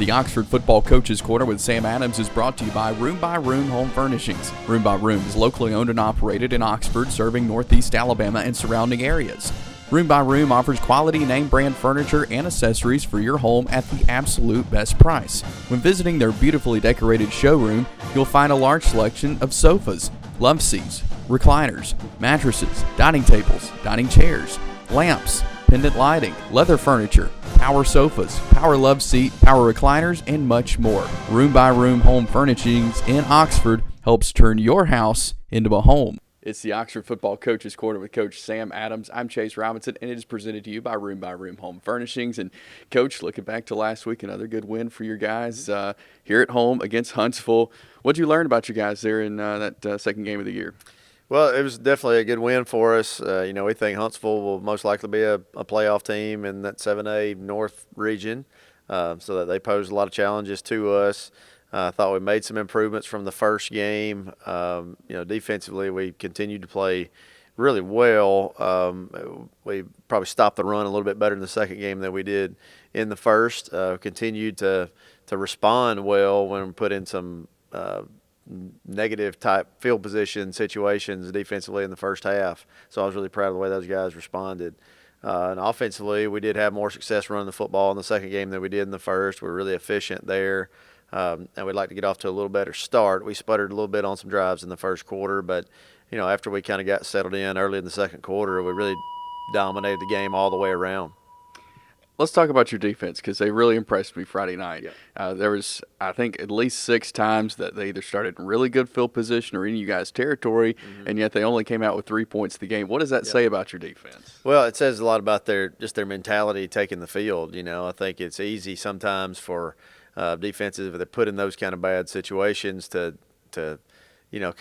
The Oxford Football Coaches Corner with Sam Adams is brought to you by Room Home Furnishings. Room is locally owned and operated in Oxford, serving Northeast Alabama and surrounding areas. Room offers quality name brand furniture and accessories for your home at the absolute best price. When visiting their beautifully decorated showroom, you'll find a large selection of sofas, love seats, recliners, mattresses, dining tables, dining chairs, lamps, pendant lighting, leather furniture, power sofas, power love seat, power recliners, and much more. Room Home Furnishings in Oxford helps turn your house into a home. It's the Oxford Football Coaches Corner with Coach Sam Adams. I'm Chase Robinson, and it is presented to you by Room Home Furnishings. And, Coach, looking back to last week, another good win for your guys here at home against Huntsville. What did you learn about your guys there in that second game of the year? Well, it was definitely a good win for us. We think Huntsville will most likely be a playoff team in that 7A North region, so that they pose a lot of challenges to us. I thought we made some improvements from the first game. Defensively, we continued to play really well. We probably stopped the run a little bit better in the second game than we did in the first. Continued to respond well when put in some negative type field position situations defensively in the first half. So I was really proud of the way those guys responded. And offensively, we did have more success running the football in the second game than we did in the first. We're really efficient there. And we'd like to get off to a little better start. We sputtered a little bit on some drives in the first quarter, but after we kind of got settled in early in the second quarter, we really dominated the game all the way around. Let's talk about your defense, because they really impressed me Friday night. Yeah. There was, I think, at least 6 times that they either started in really good field position or in you guys' territory, and yet they only came out with 3 points the game. What does that say about your defense? Well, it says a lot about their mentality taking the field. I think it's easy sometimes for defenses, if they're put in those kind of bad situations, to kind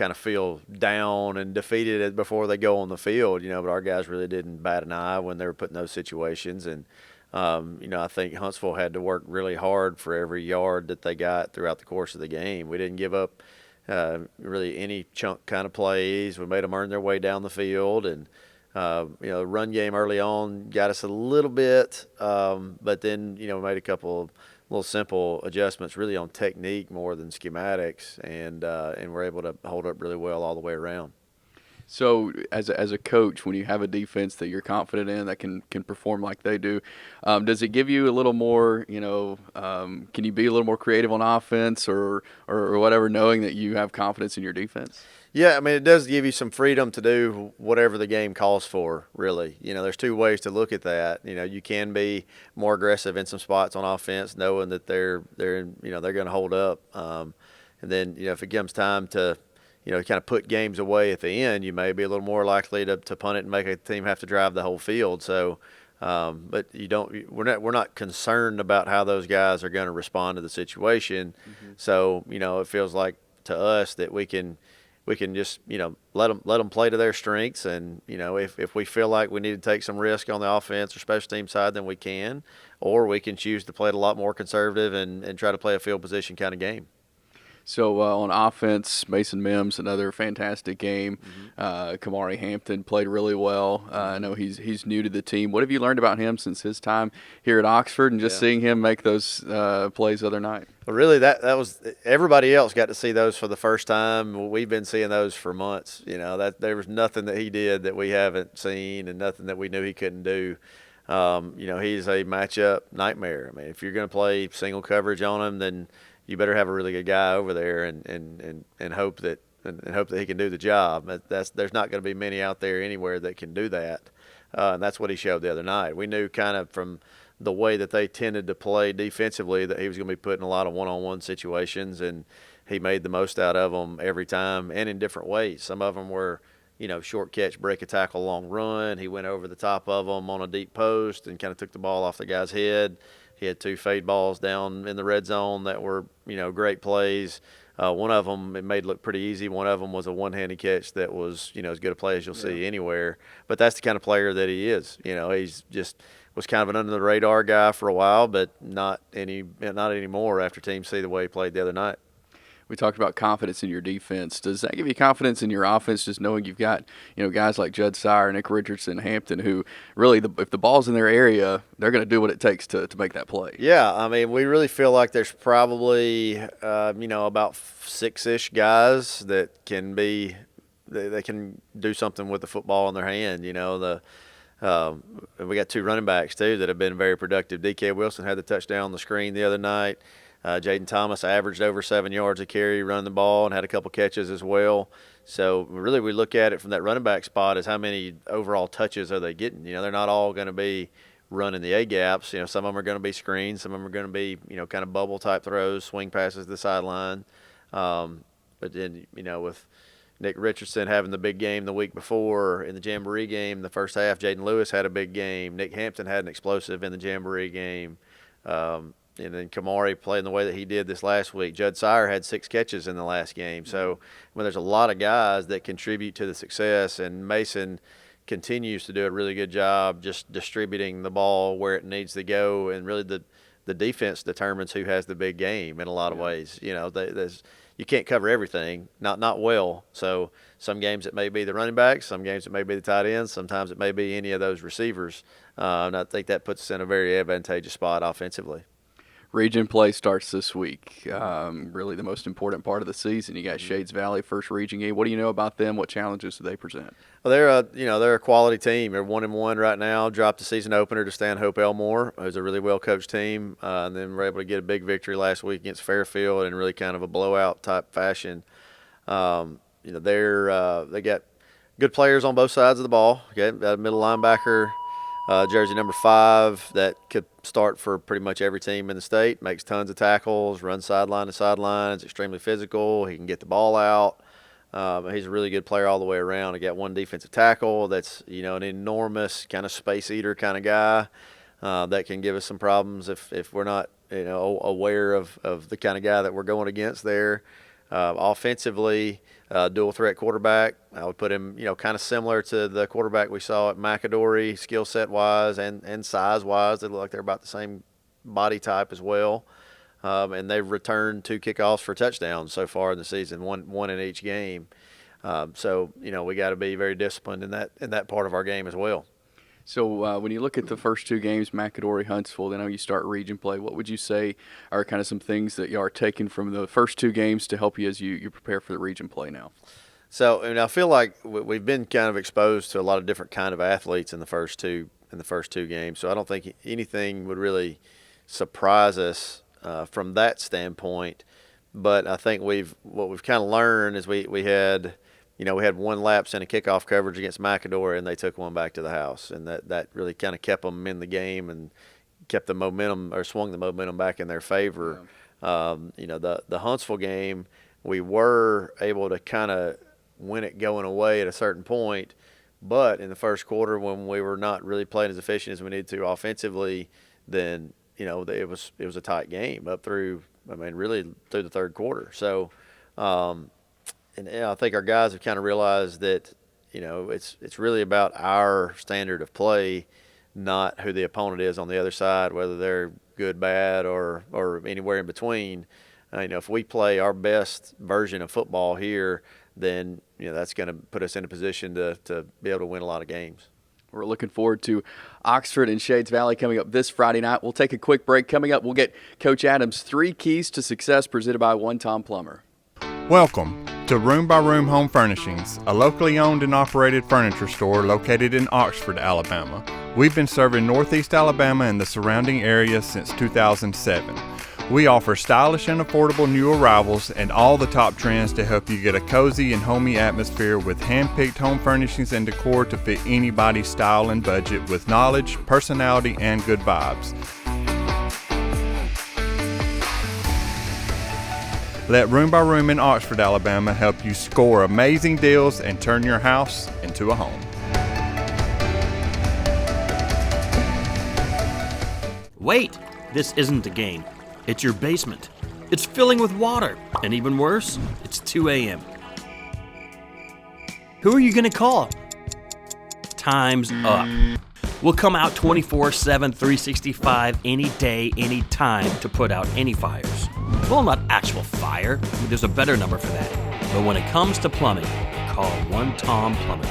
of feel down and defeated before they go on the field. But our guys really didn't bat an eye when they were put in those situations. And I think Huntsville had to work really hard for every yard that they got throughout the course of the game. We didn't give up really any chunk kind of plays. We made them earn their way down the field, and the run game early on got us a little bit, but then we made a couple of little simple adjustments really on technique more than schematics, and we're able to hold up really well all the way around. So as a coach, when you have a defense that you're confident in that can perform like they do, does it give you a little more, can you be a little more creative on offense or whatever, knowing that you have confidence in your defense? Yeah, I mean, it does give you some freedom to do whatever the game calls for, really. There's 2 ways to look at that. You can be more aggressive in some spots on offense, knowing that they're going to hold up. And then, if it comes time to kind of put games away at the end, you may be a little more likely to punt it and make a team have to drive the whole field. So, but we're not concerned about how those guys are going to respond to the situation. Mm-hmm. So, it feels like to us that we can just let them play to their strengths, and if we feel like we need to take some risk on the offense or special team side, then we can, or we can choose to play it a lot more conservative and try to play a field position kind of game. So on offense, Mason Mims, another fantastic game. Mm-hmm. Kamari Hampton played really well. I know he's new to the team. What have you learned about him since his time here at Oxford, and just seeing him make those plays the other night? Well, really, that was everybody else got to see those for the first time. We've been seeing those for months. That there was nothing that he did that we haven't seen, and nothing that we knew he couldn't do. He's a matchup nightmare. I mean, if you're going to play single coverage on him, then you better have a really good guy over there and hope that he can do the job. There's not going to be many out there anywhere that can do that, and that's what he showed the other night. We knew kind of from the way that they tended to play defensively that he was going to be put in a lot of one-on-one situations, and he made the most out of them every time and in different ways. Some of them were short catch, break a tackle, long run. He went over the top of them on a deep post and kind of took the ball off the guy's head. He had 2 fade balls down in the red zone that were, great plays. One of them it made look pretty easy. One of them was a one-handed catch that was, as good a play as you'll see anywhere. But that's the kind of player that he is. He's just was kind of an under-the-radar guy for a while, but not anymore after teams see the way he played the other night. We talked about confidence in your defense. Does that give you confidence in your offense, just knowing you've got guys like Judd Sire, Nick Richardson, Hampton, who really, if the ball's in their area, they're going to do what it takes to make that play? Yeah, I mean, we really feel like there's probably about 6-ish guys that can be they can do something with the football in their hand. We got 2 running backs too that have been very productive. DK Wilson had the touchdown on the screen the other night. Jaden Thomas averaged over 7 yards a carry running the ball and had a couple catches as well. So really we look at it from that running back spot as how many overall touches are they getting. They're not all going to be running the A-gaps. Some of them are going to be screens. Some of them are going to be, kind of bubble-type throws, swing passes to the sideline. But then, with Nick Richardson having the big game the week before in the Jamboree game, the first half, Jaden Lewis had a big game. Nick Hampton had an explosive in the Jamboree game. And then Kamari playing the way that he did this last week. Judd Sire had 6 catches in the last game. So there's a lot of guys that contribute to the success, and Mason continues to do a really good job just distributing the ball where it needs to go, and really the defense determines who has the big game in a lot of ways. You can't cover everything, not well. So some games it may be the running backs, some games it may be the tight ends, sometimes it may be any of those receivers. And I think that puts us in a very advantageous spot offensively. Region play starts this week. Really the most important part of the season. You got Shades Valley, first region game. What do you know about them? What challenges do they present? Well, they're a quality team. They're 1-1 right now. Dropped the season opener to Stanhope Elmore, who's a really well coached team, and then were able to get a big victory last week against Fairfield in really kind of a blowout type fashion. They got good players on both sides of the ball. Okay, got a middle linebacker. Jersey number 5 that could start for pretty much every team in the state, makes tons of tackles, runs sideline to sideline, is extremely physical. He can get the ball out. He's a really good player all the way around. He got 1 defensive tackle that's, an enormous kind of space eater kind of guy that can give us some problems if we're not, aware of the kind of guy that we're going against there. Offensively, dual threat quarterback. I would put him, kind of similar to the quarterback we saw at McAdory, skill set wise and size wise. They look like they're about the same body type as well. And they've returned 2 kickoffs for touchdowns so far in the season, one in each game. So we got to be very disciplined in that part of our game as well. So when you look at the first 2 games, McAdory, Huntsville, then you start region play, what would you say are kind of some things that you are taking from the first 2 games to help you as you prepare for the region play now? So I feel like we've been kind of exposed to a lot of different kind of athletes in the first two games. So I don't think anything would really surprise us from that standpoint. But I think what we've kind of learned is we had 1 lapse in a kickoff coverage against McAdory, and they took 1 back to the house, and that really kind of kept them in the game and kept the momentum, or swung the momentum back in their favor. Yeah. The Huntsville game, we were able to kind of win it going away at a certain point, but in the first quarter when we were not really playing as efficient as we needed to offensively, then it was a tight game up through really through the third quarter. So. And I think our guys have kind of realized that, it's really about our standard of play, not who the opponent is on the other side, whether they're good, bad, or anywhere in between. If we play our best version of football here, then, that's going to put us in a position to be able to win a lot of games. We're looking forward to Oxford and Shades Valley coming up this Friday night. We'll take a quick break. Coming up, we'll get Coach Adams' 3 keys to success presented by One Tom Plumber. Welcome to Room by Room Home Furnishings, a locally owned and operated furniture store located in Oxford, Alabama. We've been serving Northeast Alabama and the surrounding area since 2007. We offer stylish and affordable new arrivals and all the top trends to help you get a cozy and homey atmosphere with hand-picked home furnishings and decor to fit anybody's style and budget with knowledge, personality, and good vibes. Let Room by Room in Oxford, Alabama help you score amazing deals and turn your house into a home. Wait! This isn't a game. It's your basement. It's filling with water. And even worse, it's 2 a.m. Who are you going to call? Time's up. We'll come out 24/7, 365, any day, any time to put out any fires. Well, not actual fire. There's a better number for that. But when it comes to plumbing, call One Tom Plumber.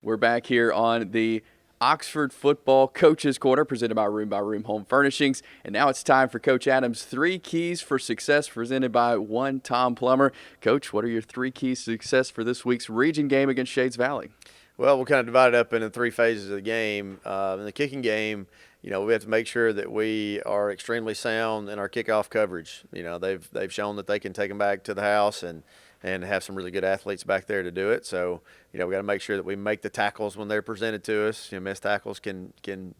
We're back here on the Oxford Football Coaches Corner presented by Room Home Furnishings. And now it's time for Coach Adams' 3 keys for success presented by One Tom Plumber. Coach, what are your 3 keys to success for this week's region game against Shades Valley? Well, we'll kind of divide it up into 3 phases of the game. In the kicking game, we have to make sure that we are extremely sound in our kickoff coverage. They've shown that they can take them back to the house and have some really good athletes back there to do it. So, we got to make sure that we make the tackles when they're presented to us. Missed tackles can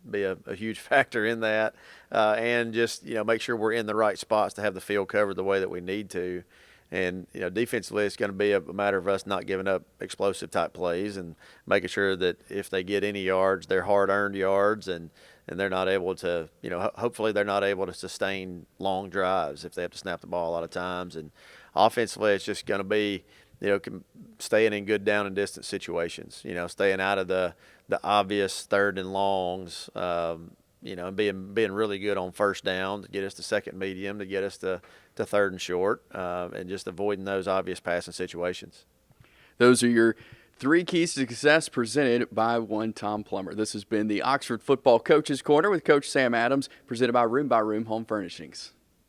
be a huge factor in that. And just, make sure we're in the right spots to have the field covered the way that we need to. And, defensively, it's going to be a matter of us not giving up explosive type plays and making sure that if they get any yards, they're hard-earned yards and they're not able to, hopefully they're not able to sustain long drives if they have to snap the ball a lot of times. And offensively, it's just going to be, staying in good down and distance situations, staying out of the obvious 3rd and longs, and being really good on first down to get us to second medium, to get us to 3rd and short, and just avoiding those obvious passing situations. Those are your 3 keys to success presented by One Tom Plumber. This has been the Oxford Football Coaches Corner with Coach Sam Adams, presented by Room Home Furnishings.